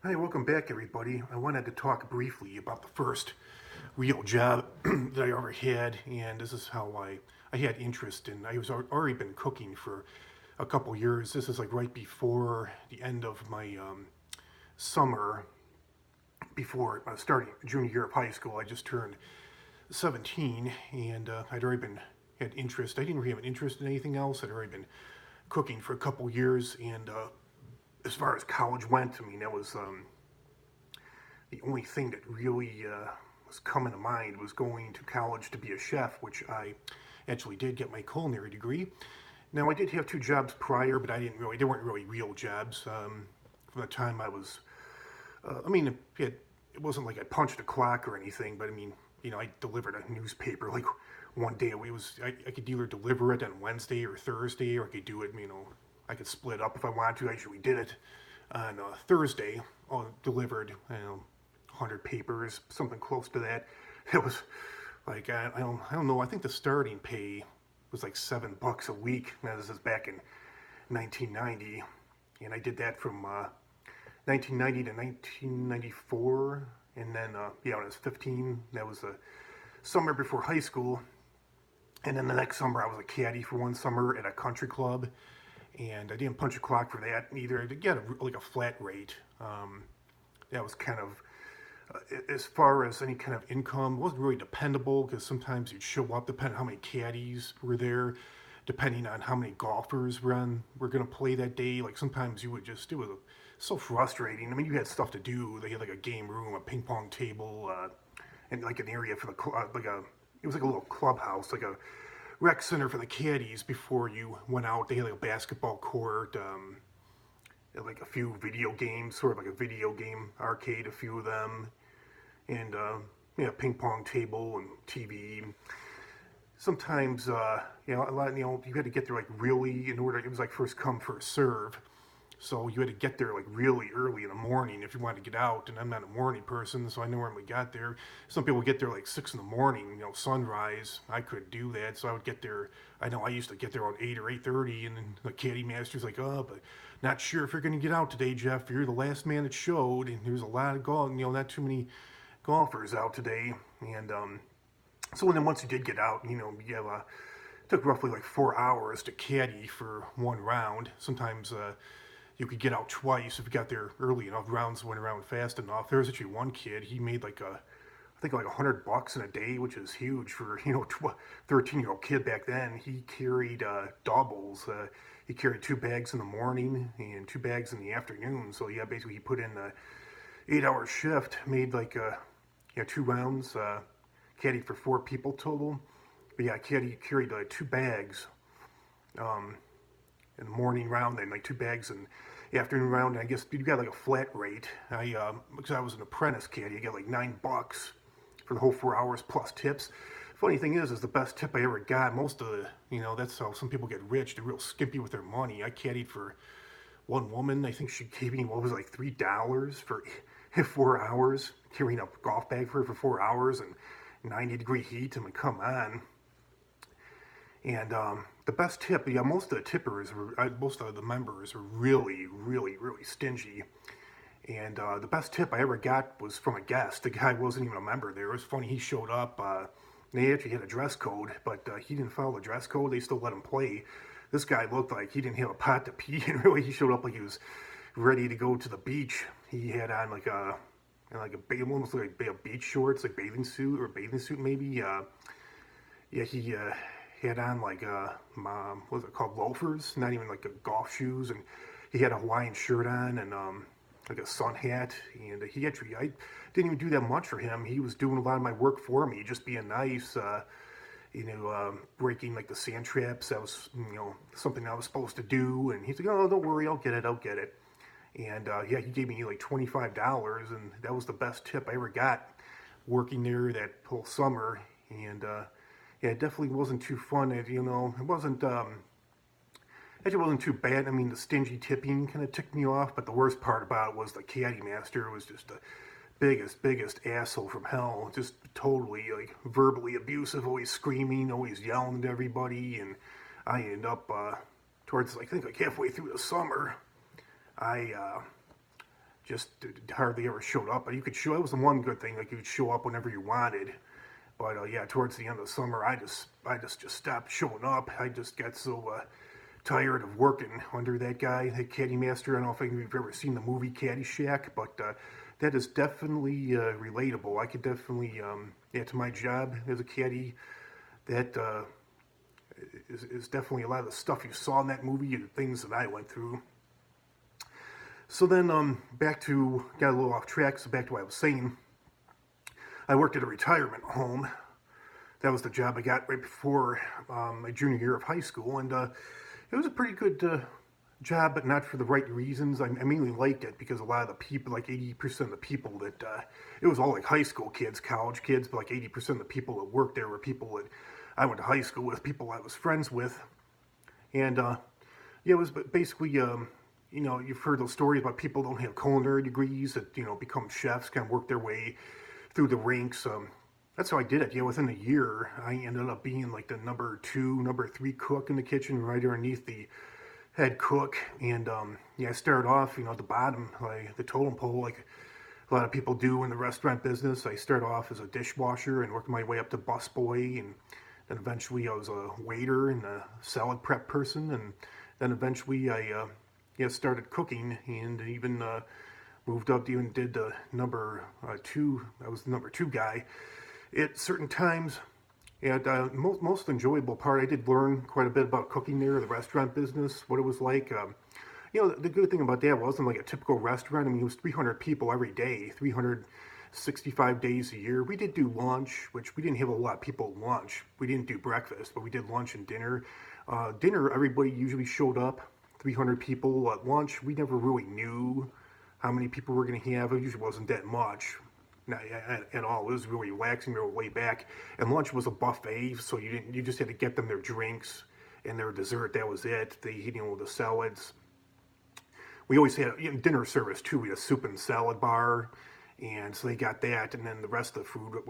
Hi, welcome back, everybody. I wanted to talk briefly about the first real job that I ever had, and this is how I had interest in. I was already been cooking for a couple years. This is like right before the end of my summer, before starting junior year of high school. I just turned 17, and I'd already been had interest. I didn't really have an interest in anything else. I'd already been cooking for a couple years, and as far as college went, I mean that was the only thing that really was coming to mind was going to college to be a chef, which I actually did get my culinary degree. Now, I did have two jobs prior, but they weren't really real jobs. From the time I was, it wasn't like I punched a clock or anything, but I mean, I delivered a newspaper like one day. I could either deliver it on Wednesday or Thursday, or I could do it, I could split up if I wanted to. I usually did it on Thursday. Delivered, 100 papers, something close to that. It was like I don't know. I think the starting pay was like $7 a week. Now this is back in 1990, and I did that from 1990 to 1994. And then when I was 15, that was the summer before high school. And then the next summer, I was a caddy for one summer at a country club, and I didn't punch a clock for that either. To get like a flat rate, that was kind of as far as any kind of income, it wasn't really dependable because sometimes you'd show up depending on how many caddies were there, depending on how many golfers were going to play that day. Like sometimes you would just, it was so frustrating. I mean, you had stuff to do. They had like a game room, a ping pong table, and like an area for it was like a little clubhouse, like a rec center for the caddies before you went out. They had like a basketball court, like a few video games, sort of like a video game arcade, a few of them, and ping pong table and TV. Sometimes, a lot. You had to get there like really in order. It was like first come first serve, so you had to get there like really early in the morning if you wanted to get out. And I'm not a morning person, so I normally got there. Some people get there like 6 in the morning, sunrise. I couldn't do that, so I would get there. I know I used to get there around 8 or 8:30, and then the caddy master's like, "Oh, but not sure if you're going to get out today, Jeff. You're the last man that showed, and there's a lot of golf. Not too many golfers out today." And so then once you did get out, you have took roughly like 4 hours to caddy for one round. Sometimes you could get out twice if you got there early enough. Rounds went around fast enough. There was actually one kid. He made I think like $100 in a day, which is huge for 13-year-old kid back then. He carried doubles. He carried 2 bags in the morning and 2 bags in the afternoon. So yeah, basically he put in a 8-hour shift, made like 2 rounds, caddied for 4 people total. But yeah, carried 2 bags in the morning round, then like 2 bags in the afternoon round. And I guess you got like a flat rate. Because I was an apprentice caddy, I got like $9 for the whole 4 hours plus tips. Funny thing is the best tip I ever got. Most of that's how some people get rich. They're real skimpy with their money. I caddied for one woman. I think she gave me what was like $3 for 4 hours, carrying a golf bag for her for 4 hours and 90-degree heat. I mean, come on. And the best tip, yeah, most of the members were really, really, really stingy. And the best tip I ever got was from a guest. The guy wasn't even a member there. It was funny. He showed up. They actually had a dress code, but he didn't follow the dress code. They still let him play. This guy looked like he didn't have a pot to pee in. Really, he showed up like he was ready to go to the beach. He had on almost like a beach shorts, like bathing suit maybe. He had on what was it called, loafers, not even like golf shoes, and he had a Hawaiian shirt on and like a sun hat. And I didn't even do that much for him. He was doing a lot of my work for me, just being nice. Breaking like the sand traps. That was something I was supposed to do. And he's like, "Oh, don't worry, I'll get it." And he gave me like $25, and that was the best tip I ever got working there that whole summer. And it definitely wasn't too fun. It wasn't. Actually, wasn't too bad. I mean, the stingy tipping kind of ticked me off, but the worst part about it was the caddy master was just the biggest asshole from hell. Just totally like verbally abusive, always screaming, always yelling at everybody. And I ended up towards I think like halfway through the summer, I just hardly ever showed up. But you could show. It was the one good thing, like you could show up whenever you wanted. But yeah, towards the end of the summer, I just stopped showing up. I just got so tired of working under that guy, that caddy master. I don't know if you've ever seen the movie Caddyshack, but that is definitely relatable. I could definitely, yeah, to my job as a caddy, that is definitely a lot of the stuff you saw in that movie and the things that I went through. So then, got a little off track, so back to what I was saying. I worked at a retirement home. That was the job I got right before my junior year of high school, and it was a pretty good job, but not for the right reasons. I mainly liked it because a lot of the people, like 80% of the people that, it was all like high school kids, college kids, but like 80% of the people that worked there were people that I went to high school with, people I was friends with. And yeah, it was basically, you've heard those stories about people don't have culinary degrees that, become chefs, kind of work their way through the ranks. That's how I did it. Yeah, within a year, I ended up being like the number 2, number 3 cook in the kitchen, right underneath the head cook. And yeah, I started off, at the bottom, like the totem pole, like a lot of people do in the restaurant business. I started off as a dishwasher and worked my way up to busboy, and then eventually I was a waiter and a salad prep person, and then eventually I started cooking, and even moved up to even did number 2. I was the number 2 guy at certain times. And most enjoyable part, I did learn quite a bit about cooking there, the restaurant business, what it was like. The good thing about that wasn't like a typical restaurant. I mean, it was 300 people every day, 365 days a year. We did do lunch, which we didn't have a lot of people at lunch. We didn't do breakfast, but we did lunch and dinner. Dinner, everybody usually showed up, 300 people at lunch. We never really knew how many people we're going to have. It usually wasn't that much. Not at all. It was really relaxing, real way back. And lunch was a buffet, so you just had to get them their drinks and their dessert. That was it. The salads. We always had dinner service too. We had a soup and salad bar, and so they got that. And then the rest of the food,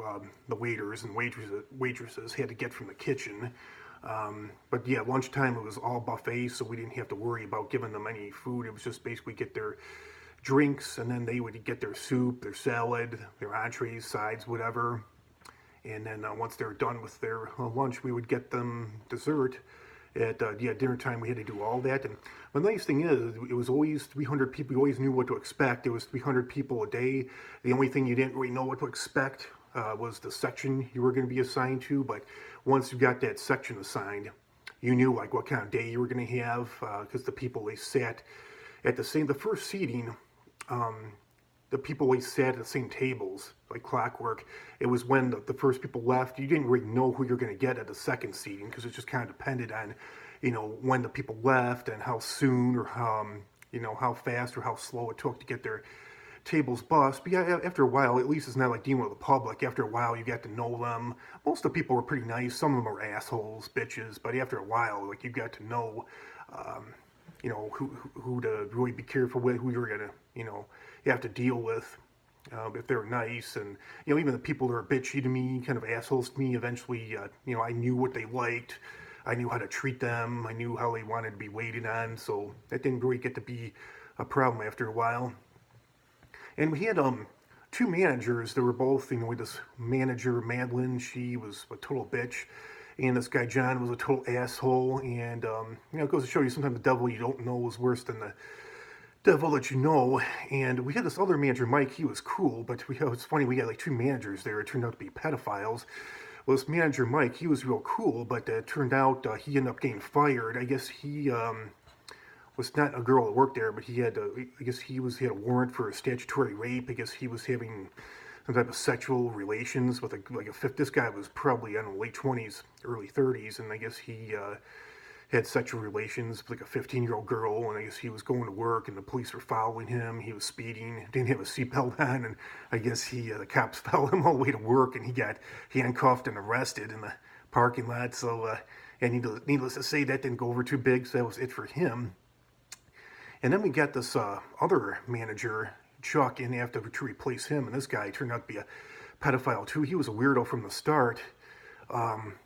the waiters and waitresses had to get from the kitchen. But yeah, lunchtime it was all buffet, so we didn't have to worry about giving them any food. It was just basically get their drinks, and then they would get their soup, their salad, their entrees, sides, whatever. And then once they were done with their lunch, we would get them dessert. At dinner time, we had to do all that. And the nice thing is, it was always 300 people. You always knew what to expect. It was 300 people a day. The only thing you didn't really know what to expect was the section you were going to be assigned to. But once you got that section assigned, you knew like what kind of day you were going to have, because the people, they sat at the first seating. The people always sat at the same tables, like clockwork. It was when the first people left, you didn't really know who you're going to get at the second seating, because it just kind of depended on, when the people left and how soon or how fast or how slow it took to get their tables bussed. But yeah, after a while, at least it's not like dealing with the public. After a while, you got to know them. Most of the people were pretty nice. Some of them were assholes, bitches. But after a while, like you got to know, who to really be careful with, who you're gonna, you have to deal with, if they're nice. And, even the people that are bitchy to me, kind of assholes to me, eventually, I knew what they liked. I knew how to treat them. I knew how they wanted to be waited on. So that didn't really get to be a problem after a while. And we had 2 managers that were both, this manager, Madeline, she was a total bitch. And this guy, John, was a total asshole. And, it goes to show you sometimes the devil you don't know is worse than the devil that you know. And we had this other manager, Mike. He was cool, but it's funny, we had like 2 managers there. It turned out to be pedophiles. Well, this manager, Mike, he was real cool, but it turned out he ended up getting fired. I guess he was not a girl that worked there, but he had he had a warrant for a statutory rape. I guess he was having some type of sexual relations with this guy was probably, I don't know, late 20s, early 30s, and I guess he had sexual relations with like a 15-year-old girl, and I guess he was going to work, and the police were following him. He was speeding, didn't have a seatbelt on, and I guess the cops followed him all the way to work, and he got handcuffed and arrested in the parking lot. So, and needless to say, that didn't go over too big, so that was it for him. And then we got this other manager, Chuck, in after to replace him, and this guy turned out to be a pedophile too. He was a weirdo from the start.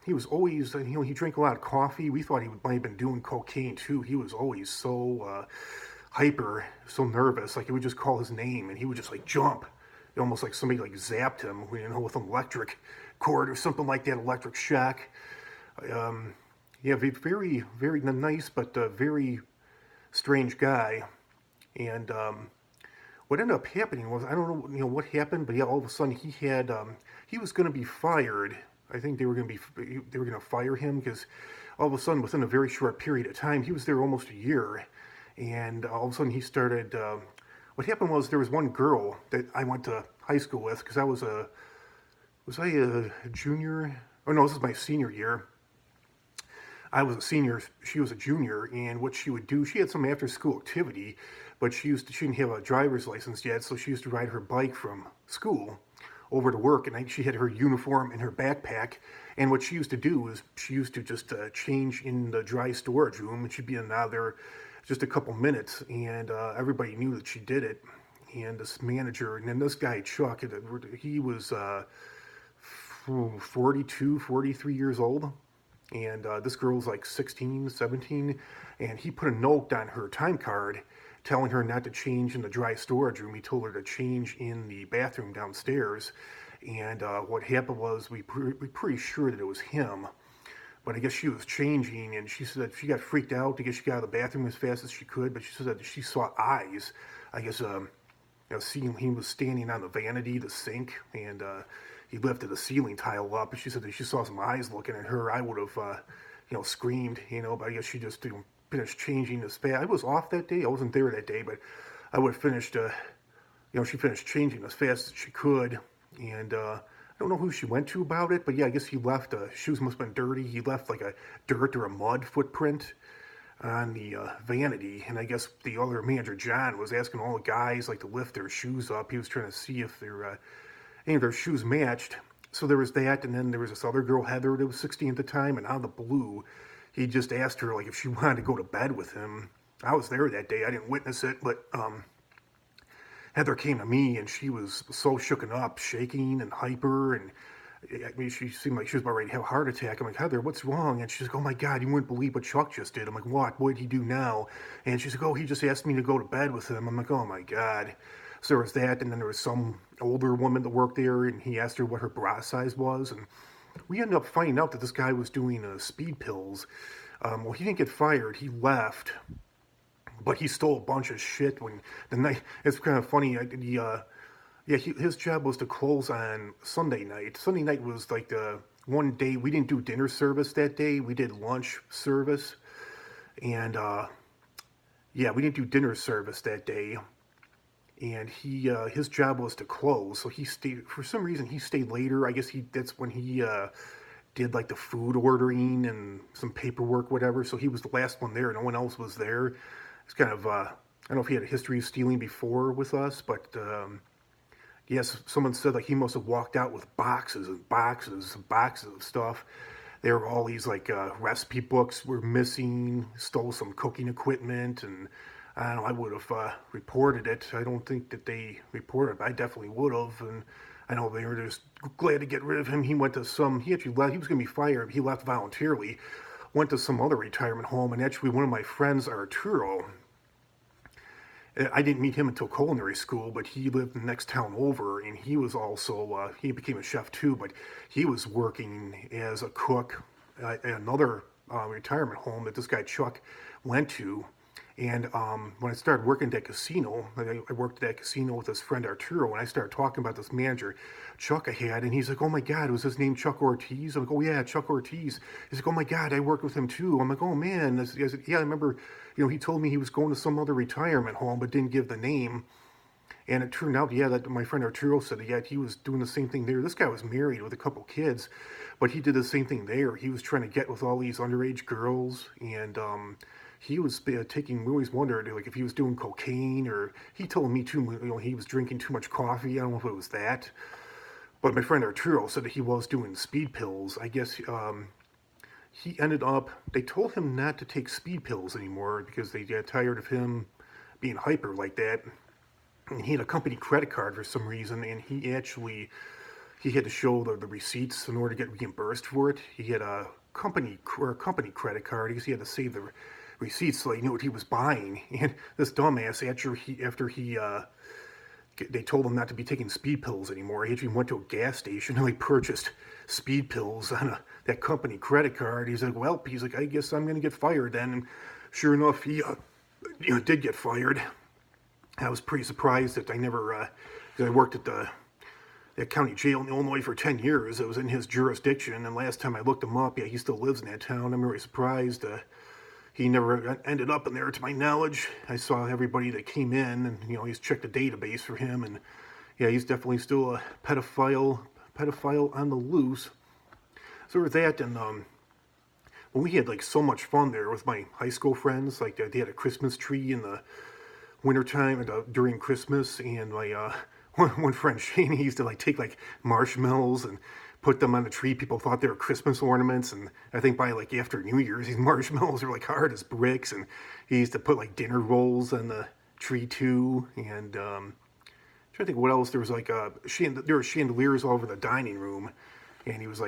He was always, he drank a lot of coffee. We thought he might have been doing cocaine too. He was always so hyper, so nervous. Like he would just call his name and he would just like jump, almost like somebody like zapped him, with an electric cord or something like that, electric shock. Um, yeah, very, very nice, but very strange guy. And what ended up happening was, I don't know, what happened, but yeah, all of a sudden he was going to be fired. I think they were going to fire him because all of a sudden, within a very short period of time, he was there almost a year, and all of a sudden he started. What happened was there was one girl that I went to high school with because was I a junior? Oh no, this is my senior year. I was a senior, she was a junior, and what she would do, she had some after school activity, but she didn't have a driver's license yet, so she used to ride her bike from school over to work, and she had her uniform in her backpack, and what she used to do is she used to just change in the dry storage room, and she'd be in and out there just a couple minutes, and everybody knew that she did it, and this manager, and then this guy, Chuck, he was 42, 43 years old, and this girl's like 16, 17, and he put a note on her time card telling her not to change in the dry storage room. He told her to change in the bathroom downstairs, and what happened was we pretty sure that it was him, but I guess she was changing, and she said that she got freaked out. I guess she got out of the bathroom as fast as she could, but she said that she saw eyes. I guess seeing he was standing on the vanity, the sink, and he lifted the ceiling tile up, and she said that she saw some eyes looking at her. I would have, screamed, but I guess she just finished changing as fast. I was off that day. I wasn't there that day, but I would have finished, she finished changing as fast as she could, and I don't know who she went to about it, but yeah, I guess he left, shoes must have been dirty. He left like a dirt or a mud footprint on the vanity, and I guess the other manager, John, was asking all the guys like to lift their shoes up. He was trying to see if any of their shoes matched. So there was that, and then there was this other girl, Heather, that was 16 at the time, and out of the blue, he just asked her like if she wanted to go to bed with him. I was there that day. I didn't witness it, but Heather came to me, and she was so shooken up, shaking and hyper, and I mean, she seemed like she was about ready to have a heart attack. I'm like, Heather, what's wrong? And she's like, oh my God, you wouldn't believe what Chuck just did. I'm like, what did he do now? And she's like, oh, he just asked me to go to bed with him. I'm like, oh my God. So there was that, and then there was some older woman that worked there, and he asked her what her bra size was, and we ended up finding out that this guy was doing speed pills. Well, he didn't get fired. He left, but he stole a bunch of shit when the night. It's kind of funny. His job was to close on Sunday night. Sunday night was like the one day we didn't do dinner service that day. We did lunch service, and we didn't do dinner service that day. And his job was to close, so he stayed. For some reason, he stayed later. I guess that's when he did like the food ordering and some paperwork, whatever. So he was the last one there. No one else was there. It's kind of I don't know if he had a history of stealing before with us, but yes, someone said like he must have walked out with boxes and boxes and boxes of stuff. There were all these like recipe books were missing. Stole some cooking equipment, and I don't know, I would have reported it. I don't think that they reported it, but I definitely would have. And I know they were just glad to get rid of him. He actually left, he was going to be fired. He left voluntarily, went to some other retirement home. And actually, one of my friends, Arturo, I didn't meet him until culinary school, but he lived the next town over. And he was also, he became a chef too, but he was working as a cook at another retirement home that this guy Chuck went to. And when I started working at that casino, I worked at that casino with his friend Arturo, and I started talking about this manager, Chuck, I had, and he's like, oh my God, was his name Chuck Ortiz? I'm like, oh yeah, Chuck Ortiz. He's like, oh my God, I worked with him too. I'm like, oh man. I said, yeah, I remember, he told me he was going to some other retirement home, but didn't give the name. And it turned out, that my friend Arturo said that, he was doing the same thing there. This guy was married with a couple kids, but he did the same thing there. He was trying to get with all these underage girls, and he was taking, we always wondered like if he was doing cocaine, or he told me too, he was drinking too much coffee. I don't know if it was that, but my friend Arturo said that he was doing speed pills. I guess he ended up, they told him not to take speed pills anymore because they got tired of him being hyper like that. And he had a company credit card for some reason, and he had to show the receipts in order to get reimbursed for it. He had a company credit card. I guess he had to save the receipts so I knew what he was buying. And this dumbass, they told him not to be taking speed pills anymore. He actually went to a gas station and purchased speed pills on that company credit card. He's like, I guess I'm gonna get fired then. And sure enough, he did get fired. I was pretty surprised that I never, because I worked at that county jail in Illinois for 10 years. It was in his jurisdiction, and last time I looked him up, yeah, he still lives in that town. I'm really surprised. He never ended up in there, to my knowledge. I saw everybody that came in, and he's checked the database for him, and yeah, he's definitely still a pedophile on the loose. So with that, and when we had so much fun there with my high school friends, they had a Christmas tree in the wintertime and during Christmas, and my one friend Shane, he used to take marshmallows and put them on the tree. People thought they were Christmas ornaments, and I think by after New Year's, these marshmallows are hard as bricks. And he used to put dinner rolls on the tree too. And I'm trying to think what else. There was there were chandeliers all over the dining room, and he was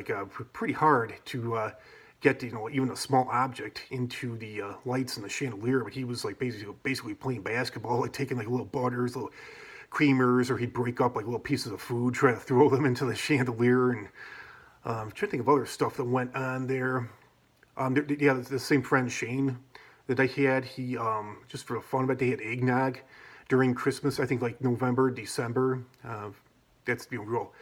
pretty hard to get even a small object into the lights in the chandelier. But he was basically playing basketball, taking little butters, little creamers, or he'd break up little pieces of food, try to throw them into the chandelier. And I'm trying to think of other stuff that went on there. The same friend Shane that I had, he just for the fun of it, they had eggnog during Christmas. I think November, December. That's real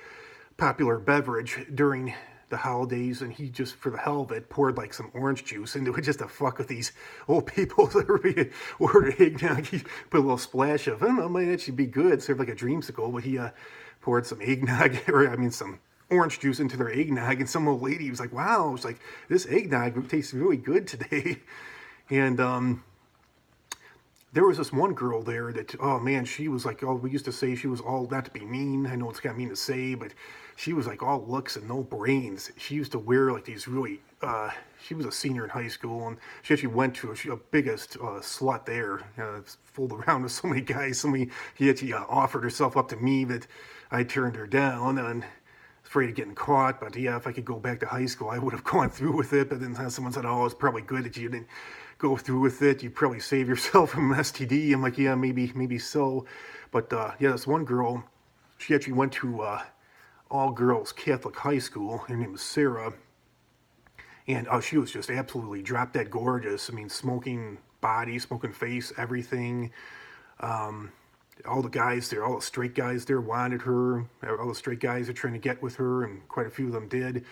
popular beverage during the holidays, and he just, for the hell of it, poured some orange juice into it just to fuck with these old people that were ordered eggnog. He put a little splash of, I don't know, it might actually be good, served like a dreamsicle, but he poured some eggnog, some orange juice into their eggnog, and some old lady was like, wow, it's this eggnog tastes really good today. And there was this one girl there that, oh man, she was we used to say she was all, not to be mean, I know it's kind of mean to say, but she was all looks and no brains. She used to wear these really, she was a senior in high school, and she actually went to a biggest slut there, fooled around with so many guys, he actually offered herself up to me, but I turned her down, and afraid of getting caught. But yeah, if I could go back to high school, I would have gone through with it. But then someone said, oh, it's probably good that you didn't go through with it. You probably save yourself from an STD. I'm like, yeah, maybe so. But yeah, this one girl, she actually went to all-girls Catholic high school. Her name was Sarah. And she was just absolutely drop-dead gorgeous. I mean, smoking body, smoking face, everything. All the guys there, all the straight guys there wanted her. All the straight guys are trying to get with her, and quite a few of them did.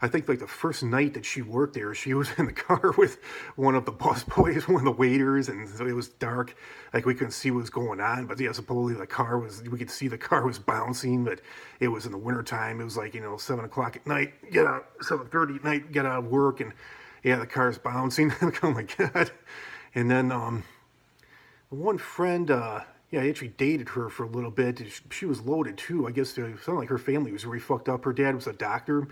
I think the first night that she worked there, she was in the car with one of the busboys, one of the waiters, and so it was dark. We couldn't see what was going on, but yeah, supposedly we could see the car was bouncing, but it was in the wintertime. It was 7 o'clock at night, 7:30 at night, get out of work, and yeah, the car's bouncing. Oh my God. And then one friend, yeah, I actually dated her for a little bit. She was loaded too. I guess it sounded like her family was really fucked up. Her dad was a doctor,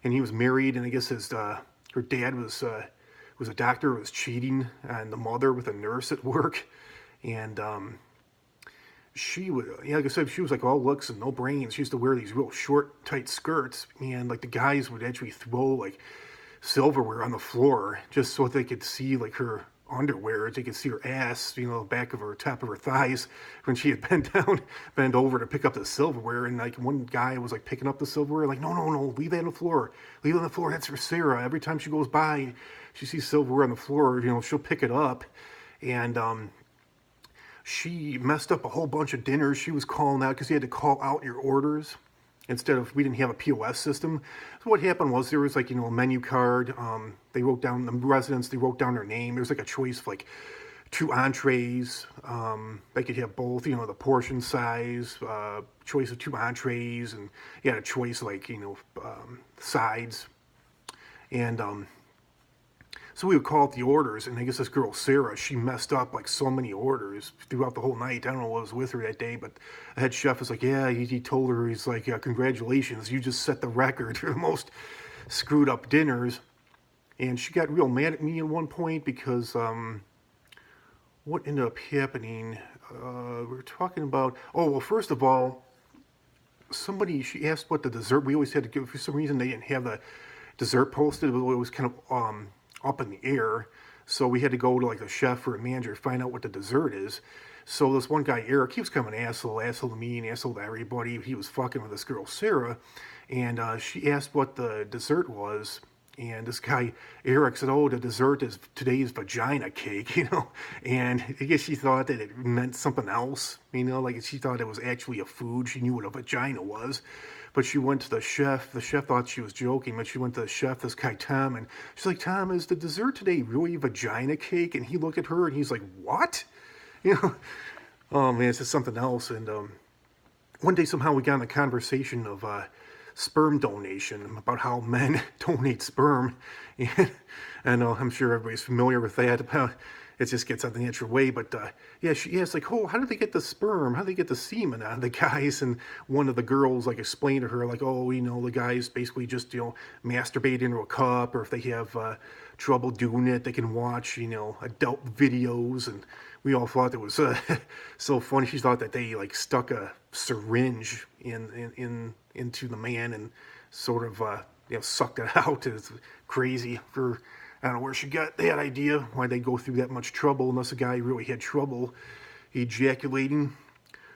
and he was married, and I guess her dad was a doctor, was cheating on the mother with a nurse at work, and she would, yeah, like I said, she was all looks and no brains. She used to wear these real short, tight skirts, and the guys would actually throw silverware on the floor just so they could see her underwear. They could see her ass, back of her, top of her thighs when she had bent over to pick up the silverware. And one guy was picking up the silverware, no, leave that on the floor. Leave it on the floor. That's for Sarah. Every time she goes by, she sees silverware on the floor, she'll pick it up. And she messed up a whole bunch of dinners. She was calling out because you had to call out your orders. Instead of, we didn't have a POS system. So what happened was there was a menu card. They wrote down, the residents, they wrote down their name. There was a choice of 2 entrees. They could have both, the portion size, choice of 2 entrees, and you had a choice sides. And so we would call out the orders, and I guess this girl, Sarah, she messed up so many orders throughout the whole night. I don't know what was with her that day, but the head chef was yeah, he told her, he's yeah, congratulations, you just set the record for the most screwed up dinners. And she got real mad at me at one point because what ended up happening, we were talking about, first of all, she asked what the dessert, we always had to give, for some reason they didn't have the dessert posted, it was kind of up in the air. So we had to go to like the chef or a manager to find out what the dessert is. So this one guy, Eric, he was kind of an asshole to me and asshole to everybody. He was fucking with this girl, Sarah, and she asked what the dessert was. And this guy, Eric, said, "Oh, the dessert is today's vagina cake," And I guess she thought that it meant something else, like she thought it was actually a food. She knew what a vagina was. But she went to the chef. The chef thought she was joking, but she went to the chef, this guy, Tom, and she's like, "Tom, is the dessert today really vagina cake?" And he looked at her and he's like, "What?" You know, oh man, it's just something else. And one day somehow we got in the conversation of sperm donation, about how men donate sperm, and I'm sure everybody's familiar with that. It just gets on the natural way, but yeah, she asked like, "Oh, how do they get the sperm? How do they get the semen out of the guys?" And one of the girls like explained to her like, "Oh, the guys basically just masturbate into a cup, or if they have trouble doing it, they can watch adult videos." And we all thought it was so funny. She thought that they like stuck a syringe into the man and sort of sucked it out. It's crazy. I don't know where she got that idea, why they go through that much trouble, unless a guy really had trouble ejaculating.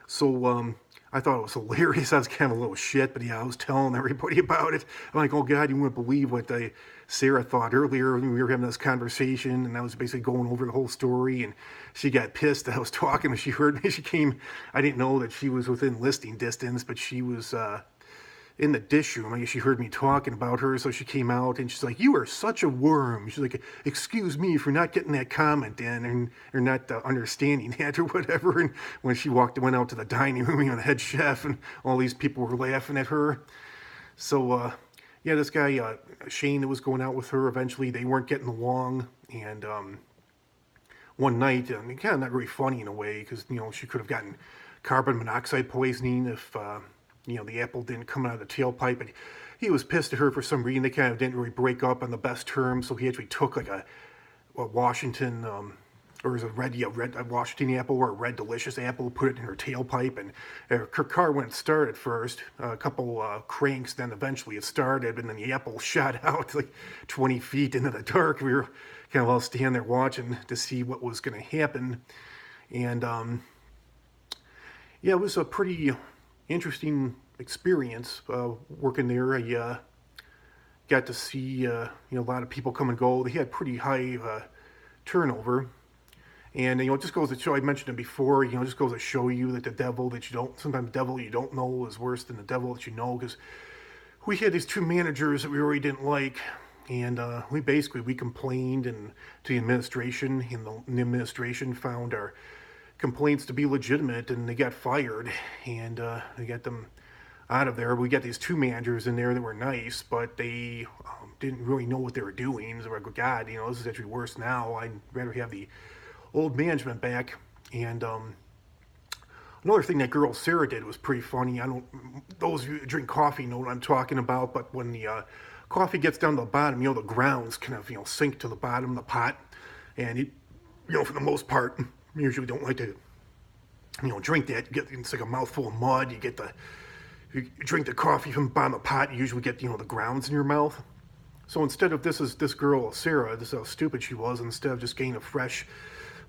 So I thought it was hilarious. I was kind of a little shit, but yeah, I was telling everybody about it. I'm like, "Oh God, you wouldn't believe what Sarah thought earlier when we were having this conversation," and I was basically going over the whole story, and she got pissed that I was talking, and she heard me. She came. I didn't know that she was within listing distance, but she was in the dish room. I guess she heard me talking about her, so she came out and she's like, "You are such a worm." She's like, "Excuse me for not getting that comment in, and or not understanding that or whatever." And when she went out to the dining room, the head chef and all these people were laughing at her. So yeah, this guy Shane that was going out with her, eventually they weren't getting along, and one night, and kind of not very funny in a way, because she could have gotten carbon monoxide poisoning if the apple didn't come out of the tailpipe. And he was pissed at her for some reason. They kind of didn't really break up on the best terms, so he actually took like a Washington or is a red Washington apple or a Red Delicious apple, put it in her tailpipe, and her car wouldn't start at first. A couple cranks, then eventually it started, and then the apple shot out like 20 feet into the dark. We were kind of all standing there watching to see what was going to happen. And yeah, it was a pretty interesting experience working there. I got to see a lot of people come and go. They had pretty high turnover, and it just goes to show. I mentioned it before. It just goes to show you that the devil that you don't sometimes the devil you don't know is worse than the devil that you know. Because we had these two managers that we really didn't like, and we complained and to the administration, and the administration found our complaints to be legitimate, and they got fired, and they got them out of there. We got these two managers in there that were nice, but they didn't really know what they were doing. So we're like, "God, this is actually worse now. I'd rather have the old management back." And another thing that girl Sarah did was pretty funny. Those of you who drink coffee know what I'm talking about, but when the coffee gets down to the bottom, the grounds kind of sink to the bottom of the pot, and for the most part, you usually don't like to drink that. It's like a mouthful of mud. You drink the coffee from the bottom of the pot, you usually get the grounds in your mouth. So instead of this girl Sarah, this is how stupid she was. Instead of just getting a fresh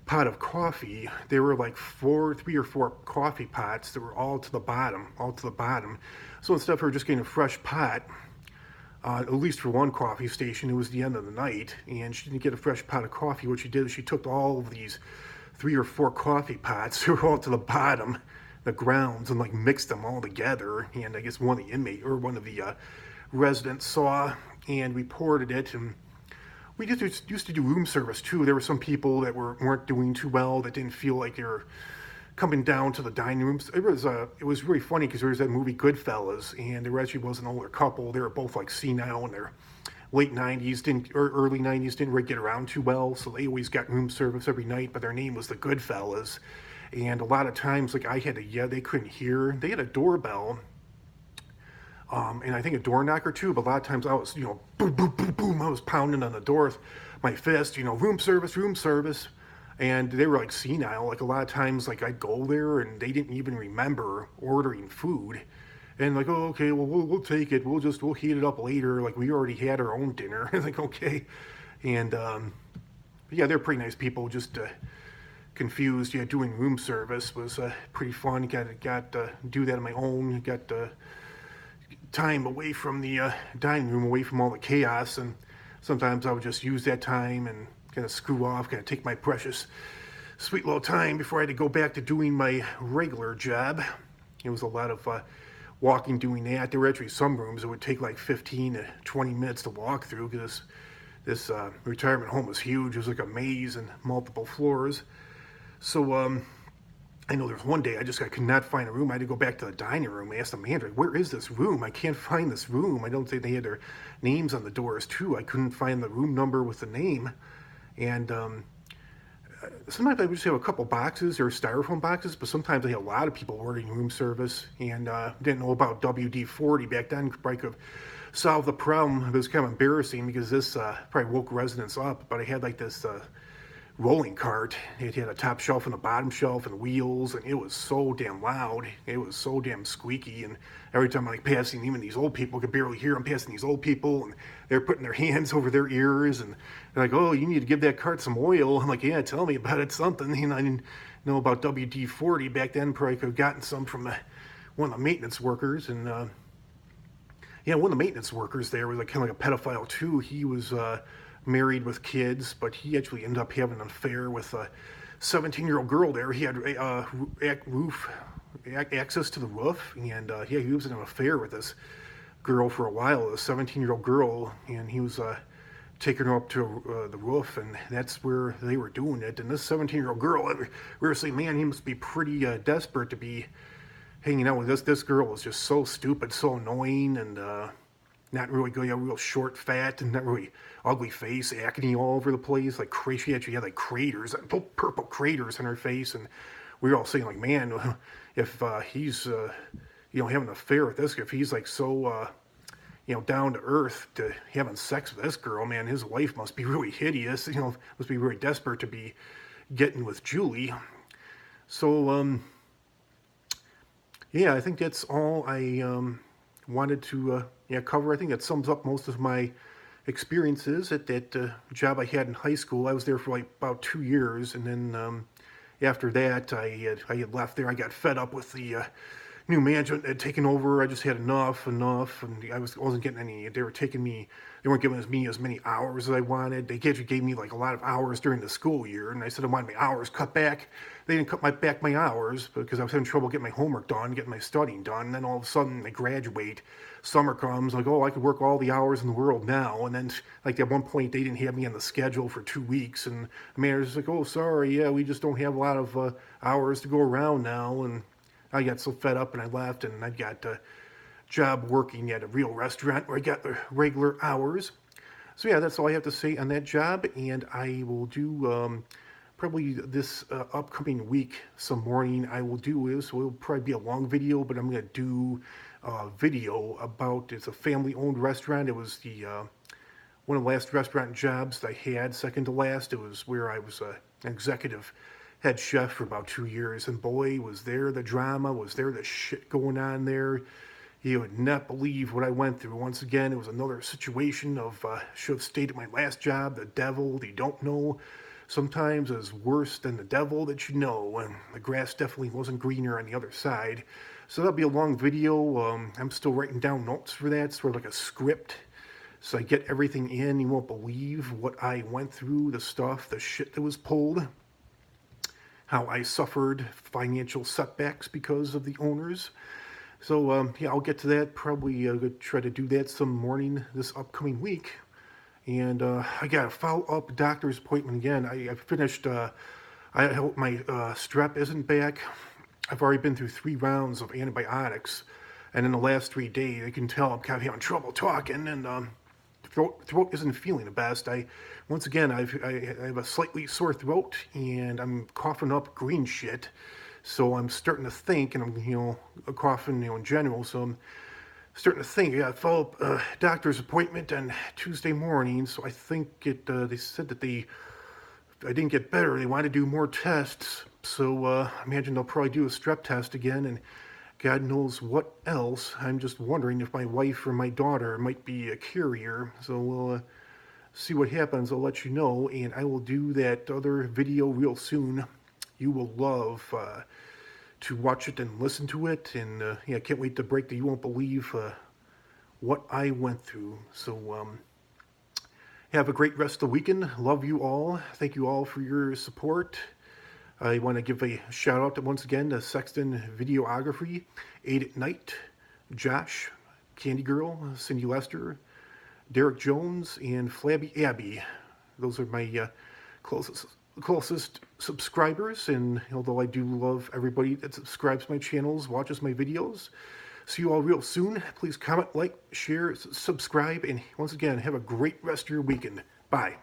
pot of coffee, there were like 3 or 4 coffee pots that were all to the bottom. So instead of her just getting a fresh pot, at least for one coffee station, it was the end of the night, and she didn't get a fresh pot of coffee. What she did is she took all of these 3 or 4 coffee pots that were all to the bottom, the grounds, and like mixed them all together. And I guess one of the residents saw and reported it. And we just used to do room service too. There were some people that weren't doing too well, that didn't feel like they were coming down to the dining rooms. It was really funny because there was that movie Goodfellas, and there actually was an older couple. They were both like senile in their late 90s, or early 90s, didn't really get around too well, so they always got room service every night, but their name was the Goodfellas. And a lot of times, like, I had to they couldn't hear. They had a doorbell, and I think a door knocker too, but a lot of times I was, boom, boom, boom, boom, I was pounding on the door with my fist, room service. And they were like senile. Like a lot of times, like I'd go there and they didn't even remember ordering food. And like, "Oh, okay, well, we'll take it. We'll heat it up later. Like we already had our own dinner." Like, okay. And yeah, they're pretty nice people. Just confused. Yeah, doing room service was pretty fun. Got to do that on my own. Got time away from the dining room, away from all the chaos, and sometimes I would just use that time and kind of screw off, kind of take my precious, sweet little time before I had to go back to doing my regular job. It was a lot of walking, doing that. There were actually some rooms that would take like 15 to 20 minutes to walk through because this retirement home was huge. It was like a maze and multiple floors. So I know there was one day I could not find a room. I had to go back to the dining room. I asked the manager, where is this room? I can't find this room. I don't think they had their names on the doors too. I couldn't find the room number with the name. And sometimes I would just have a couple boxes or styrofoam boxes, but sometimes I had a lot of people ordering room service and didn't know about WD-40 back then. Probably could have solved the problem. It was kind of embarrassing because this probably woke residents up, but I had like this rolling cart. It had a top shelf and a bottom shelf and wheels, and it was so damn loud. It was so damn squeaky, and every time I'm like passing, even these old people, I could barely hear them passing these old people, and they're putting their hands over their ears, and they're like, oh, you need to give that cart some oil. I'm like, yeah, tell me about it, something. You know, I didn't know about WD-40 back then. Probably could have gotten some from one of the maintenance workers, and yeah, one of the maintenance workers there was like kind of like a pedophile too. He was married with kids, but he actually ended up having an affair with a 17-year-old girl there. He had access to the roof, and yeah, he was in an affair with this girl for a while, a 17-year-old girl, and he was taking her up to the roof, and that's where they were doing it. And this 17-year-old girl, we were saying, man, he must be pretty desperate to be hanging out with this. This girl was just so stupid, so annoying, and not really good, real short, fat, and not really ugly face, acne all over the place, like crazy. She actually had like craters, purple craters on her face, and we were all saying like, man, if he's having an affair with this, if he's like so down to earth to having sex with this girl, man, his wife must be really hideous. Must be really desperate to be getting with Julie. So yeah, I think that's all I wanted to cover. I think that sums up most of my experiences at that job I had in high school. I was there for like about 2 years, and then after that, I had left there. I got fed up with the new management had taken over. I just had enough, and I wasn't getting any. They weren't giving me as many hours as I wanted. They actually gave me like a lot of hours during the school year, and I said I wanted my hours cut back. They didn't cut back my hours because I was having trouble getting my homework done, getting my studying done. And then all of a sudden, I graduate. Summer comes, like, oh, I could work all the hours in the world now. And then, like, at one point, they didn't have me on the schedule for 2 weeks. And the manager's like, oh, sorry, yeah, we just don't have a lot of hours to go around now. And I got so fed up, and I left, and I got a job working at a real restaurant where I got the regular hours. So, yeah, that's all I have to say on that job. And I will do probably this upcoming week, some morning, I will do this. It'll probably be a long video, but I'm going to do video about, it's a family-owned restaurant. It was the one of the last restaurant jobs I had, second to last. It was where I was an executive head chef for about 2 years, and boy, was there the drama, was there the shit going on there. You would not believe what I went through. Once again, it was another situation of, should have stayed at my last job, the devil you don't know sometimes is worse than the devil that you know, and the grass definitely wasn't greener on the other side. So that'll be a long video. I'm still writing down notes for that, sort of like a script. So I get everything in. You won't believe what I went through, the stuff, the shit that was pulled, how I suffered financial setbacks because of the owners. So yeah, I'll get to that. Probably try to do that some morning this upcoming week. And I got a follow-up doctor's appointment again. I finished, I hope my strep isn't back. I've already been through 3 rounds of antibiotics. And in the last 3 days, I can tell I'm kind of having trouble talking, and throat isn't feeling the best. Once again, I have a slightly sore throat, and I'm coughing up green shit. So I'm starting to think, and I'm, coughing, in general, so I'm starting to think. I got a follow-up doctor's appointment on Tuesday morning, so I think they said that if I didn't get better, they want to do more tests. So I imagine they'll probably do a strep test again, and God knows what else. I'm just wondering if my wife or my daughter might be a carrier. So we'll see what happens. I'll let you know, and I will do that other video real soon. You will love to watch it and listen to it, and yeah, I can't wait to break the You Won't Believe what I went through. So have a great rest of the weekend. Love you all. Thank you all for your support. I want to give a shout out to, once again, to Sexton Videography, 8 at Night, Josh, Candy Girl, Cindy Lester, Derek Jones, and Flabby Abby. Those are my closest subscribers, and although I do love everybody that subscribes to my channels, watches my videos, see you all real soon. Please comment, like, share, subscribe, and once again, have a great rest of your weekend. Bye.